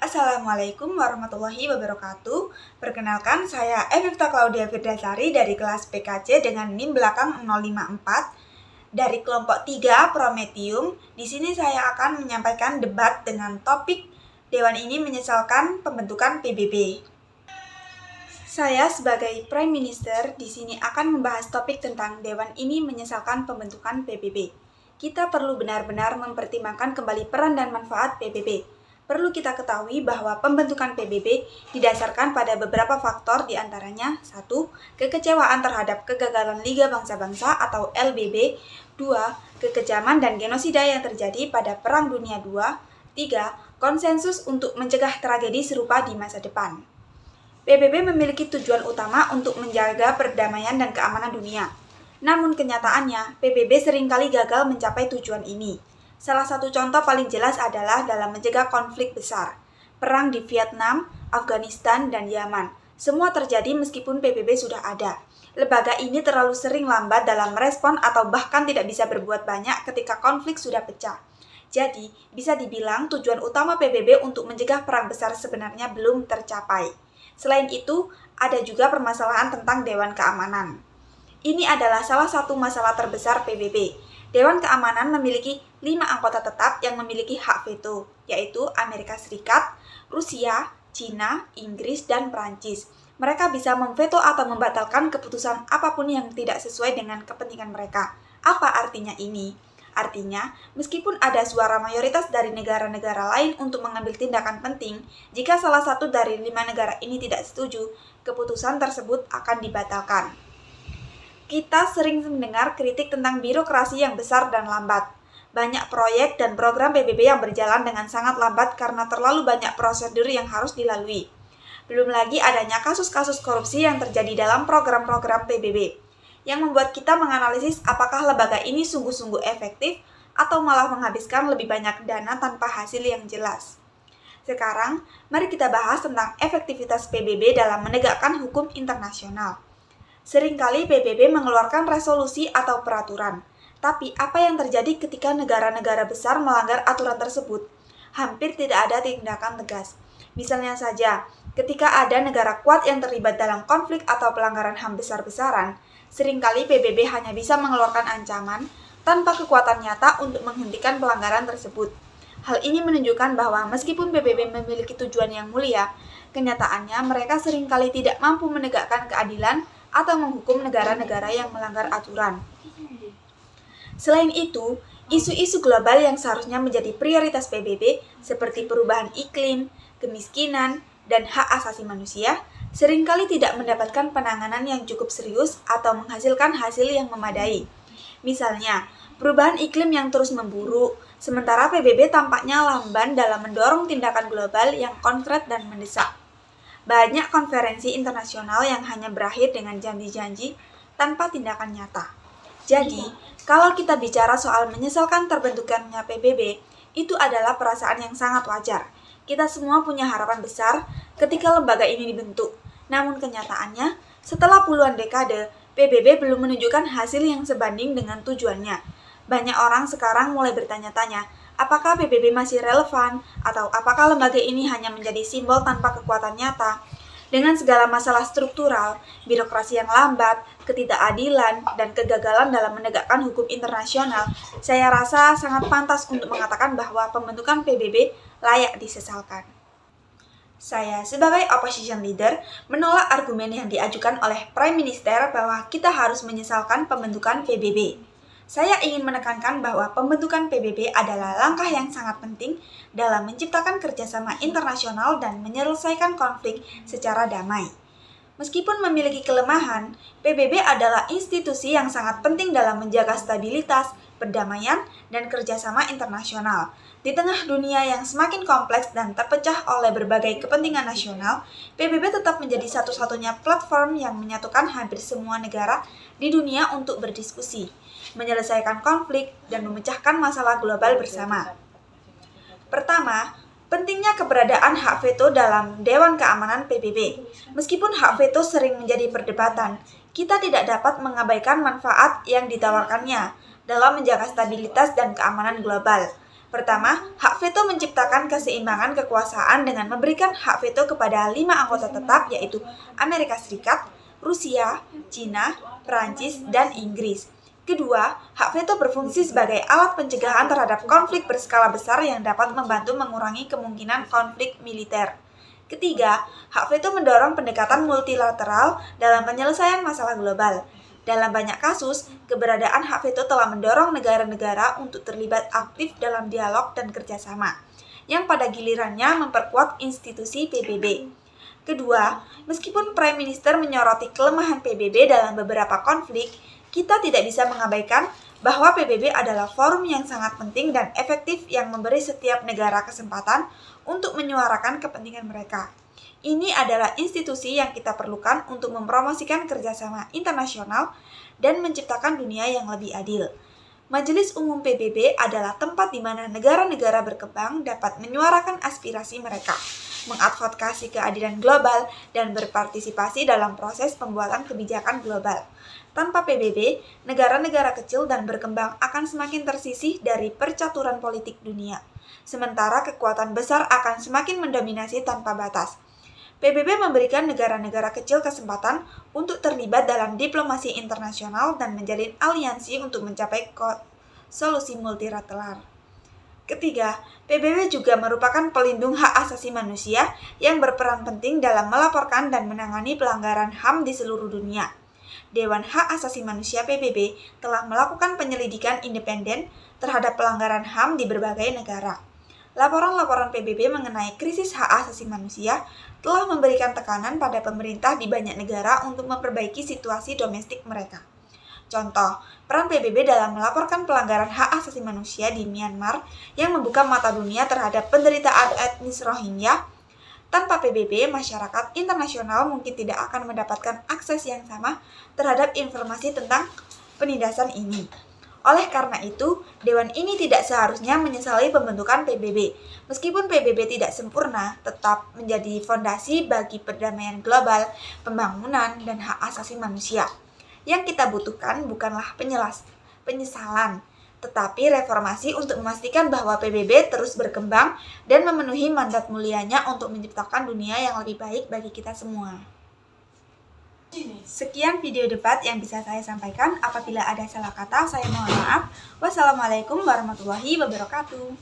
Assalamualaikum warahmatullahi wabarakatuh. Perkenalkan, saya Evita Claudia Firdasari dari kelas PKC dengan NIM belakang 054 dari kelompok 3 Prometheum. Di sini saya akan menyampaikan debat dengan topik Dewan ini menyesalkan pembentukan PBB. Saya sebagai Prime Minister di sini akan membahas topik tentang Dewan ini menyesalkan pembentukan PBB. Kita perlu benar-benar mempertimbangkan kembali peran dan manfaat PBB. Perlu kita ketahui bahwa pembentukan PBB didasarkan pada beberapa faktor, diantaranya 1. Kekecewaan terhadap kegagalan Liga Bangsa-Bangsa atau LBB. 2. Kekejaman dan genosida yang terjadi pada Perang Dunia II. 3. Konsensus untuk mencegah tragedi serupa di masa depan. PBB memiliki tujuan utama untuk menjaga perdamaian dan keamanan dunia. Namun kenyataannya, PBB seringkali gagal mencapai tujuan ini. Salah satu contoh paling jelas adalah dalam mencegah konflik besar. Perang di Vietnam, Afghanistan, dan Yaman. Semua terjadi meskipun PBB sudah ada. Lembaga ini terlalu sering lambat dalam merespon atau bahkan tidak bisa berbuat banyak ketika konflik sudah pecah. Jadi, bisa dibilang tujuan utama PBB untuk mencegah perang besar sebenarnya belum tercapai. Selain itu, ada juga permasalahan tentang Dewan Keamanan. Ini adalah salah satu masalah terbesar PBB. Dewan Keamanan memiliki 5 anggota tetap yang memiliki hak veto, yaitu Amerika Serikat, Rusia, Cina, Inggris, dan Prancis. Mereka bisa memveto atau membatalkan keputusan apapun yang tidak sesuai dengan kepentingan mereka. Apa artinya ini? Artinya, meskipun ada suara mayoritas dari negara-negara lain untuk mengambil tindakan penting, jika salah satu dari 5 negara ini tidak setuju, keputusan tersebut akan dibatalkan. Kita sering mendengar kritik tentang birokrasi yang besar dan lambat. Banyak proyek dan program PBB yang berjalan dengan sangat lambat karena terlalu banyak prosedur yang harus dilalui. Belum lagi adanya kasus-kasus korupsi yang terjadi dalam program-program PBB, yang membuat kita menganalisis apakah lembaga ini sungguh-sungguh efektif atau malah menghabiskan lebih banyak dana tanpa hasil yang jelas. Sekarang, mari kita bahas tentang efektivitas PBB dalam menegakkan hukum internasional. Seringkali PBB mengeluarkan resolusi atau peraturan. Tapi apa yang terjadi ketika negara-negara besar melanggar aturan tersebut? Hampir tidak ada tindakan tegas. Misalnya saja, ketika ada negara kuat yang terlibat dalam konflik atau pelanggaran HAM besar-besaran, seringkali PBB hanya bisa mengeluarkan ancaman tanpa kekuatan nyata untuk menghentikan pelanggaran tersebut. Hal ini menunjukkan bahwa meskipun PBB memiliki tujuan yang mulia, kenyataannya mereka seringkali tidak mampu menegakkan keadilan atau menghukum negara-negara yang melanggar aturan. Selain itu, isu-isu global yang seharusnya menjadi prioritas PBB seperti perubahan iklim, kemiskinan, dan hak asasi manusia seringkali tidak mendapatkan penanganan yang cukup serius atau menghasilkan hasil yang memadai. Misalnya, perubahan iklim yang terus memburuk, sementara PBB tampaknya lamban dalam mendorong tindakan global yang konkret dan mendesak. Banyak konferensi internasional yang hanya berakhir dengan janji-janji tanpa tindakan nyata. Jadi, kalau kita bicara soal menyesalkan terbentukannya PBB, itu adalah perasaan yang sangat wajar. Kita semua punya harapan besar ketika lembaga ini dibentuk. Namun kenyataannya, setelah puluhan dekade, PBB belum menunjukkan hasil yang sebanding dengan tujuannya. Banyak orang sekarang mulai bertanya-tanya, apakah PBB masih relevan, atau apakah lembaga ini hanya menjadi simbol tanpa kekuatan nyata? Dengan segala masalah struktural, birokrasi yang lambat, ketidakadilan, dan kegagalan dalam menegakkan hukum internasional, saya rasa sangat pantas untuk mengatakan bahwa pembentukan PBB layak disesalkan. Saya sebagai opposition leader menolak argumen yang diajukan oleh Prime Minister bahwa kita harus menyesalkan pembentukan PBB. Saya ingin menekankan bahwa pembentukan PBB adalah langkah yang sangat penting dalam menciptakan kerjasama internasional dan menyelesaikan konflik secara damai. Meskipun memiliki kelemahan, PBB adalah institusi yang sangat penting dalam menjaga stabilitas, perdamaian, dan kerjasama internasional. Di tengah dunia yang semakin kompleks dan terpecah oleh berbagai kepentingan nasional, PBB tetap menjadi satu-satunya platform yang menyatukan hampir semua negara di dunia untuk berdiskusi, menyelesaikan konflik, dan memecahkan masalah global bersama. Pertama, pentingnya keberadaan hak veto dalam Dewan Keamanan PBB. Meskipun hak veto sering menjadi perdebatan, kita tidak dapat mengabaikan manfaat yang ditawarkannya dalam menjaga stabilitas dan keamanan global. Pertama, hak veto menciptakan keseimbangan kekuasaan dengan memberikan hak veto kepada 5 anggota tetap, yaitu Amerika Serikat, Rusia, Cina, Perancis, dan Inggris. Kedua, hak veto berfungsi sebagai alat pencegahan terhadap konflik berskala besar yang dapat membantu mengurangi kemungkinan konflik militer. Ketiga, hak veto mendorong pendekatan multilateral dalam penyelesaian masalah global. Dalam banyak kasus, keberadaan hak veto telah mendorong negara-negara untuk terlibat aktif dalam dialog dan kerjasama, yang pada gilirannya memperkuat institusi PBB. Kedua, meskipun Prime Minister menyoroti kelemahan PBB dalam beberapa konflik, kita tidak bisa mengabaikan bahwa PBB adalah forum yang sangat penting dan efektif yang memberi setiap negara kesempatan untuk menyuarakan kepentingan mereka. Ini adalah institusi yang kita perlukan untuk mempromosikan kerjasama internasional dan menciptakan dunia yang lebih adil. Majelis Umum PBB adalah tempat di mana negara-negara berkembang dapat menyuarakan aspirasi mereka, mengadvokasi keadilan global, dan berpartisipasi dalam proses pembuatan kebijakan global. Tanpa PBB, negara-negara kecil dan berkembang akan semakin tersisih dari percaturan politik dunia, sementara kekuatan besar akan semakin mendominasi tanpa batas. PBB memberikan negara-negara kecil kesempatan untuk terlibat dalam diplomasi internasional dan menjalin aliansi untuk mencapai solusi multilateral. Ketiga, PBB juga merupakan pelindung hak asasi manusia yang berperan penting dalam melaporkan dan menangani pelanggaran HAM di seluruh dunia. Dewan Hak Asasi Manusia PBB telah melakukan penyelidikan independen terhadap pelanggaran HAM di berbagai negara. Laporan-laporan PBB mengenai krisis hak asasi manusia telah memberikan tekanan pada pemerintah di banyak negara untuk memperbaiki situasi domestik mereka. Contoh, peran PBB dalam melaporkan pelanggaran hak asasi manusia di Myanmar yang membuka mata dunia terhadap penderitaan etnis Rohingya. Tanpa PBB, masyarakat internasional mungkin tidak akan mendapatkan akses yang sama terhadap informasi tentang penindasan ini. Oleh karena itu, Dewan ini tidak seharusnya menyesali pembentukan PBB. Meskipun PBB tidak sempurna, tetap menjadi fondasi bagi perdamaian global, pembangunan, dan hak asasi manusia. Yang kita butuhkan bukanlah penyesalan, tetapi reformasi untuk memastikan bahwa PBB terus berkembang dan memenuhi mandat mulianya untuk menciptakan dunia yang lebih baik bagi kita semua. Sekian video debat yang bisa saya sampaikan. Apabila ada salah kata, saya mohon maaf. Wassalamualaikum warahmatullahi wabarakatuh.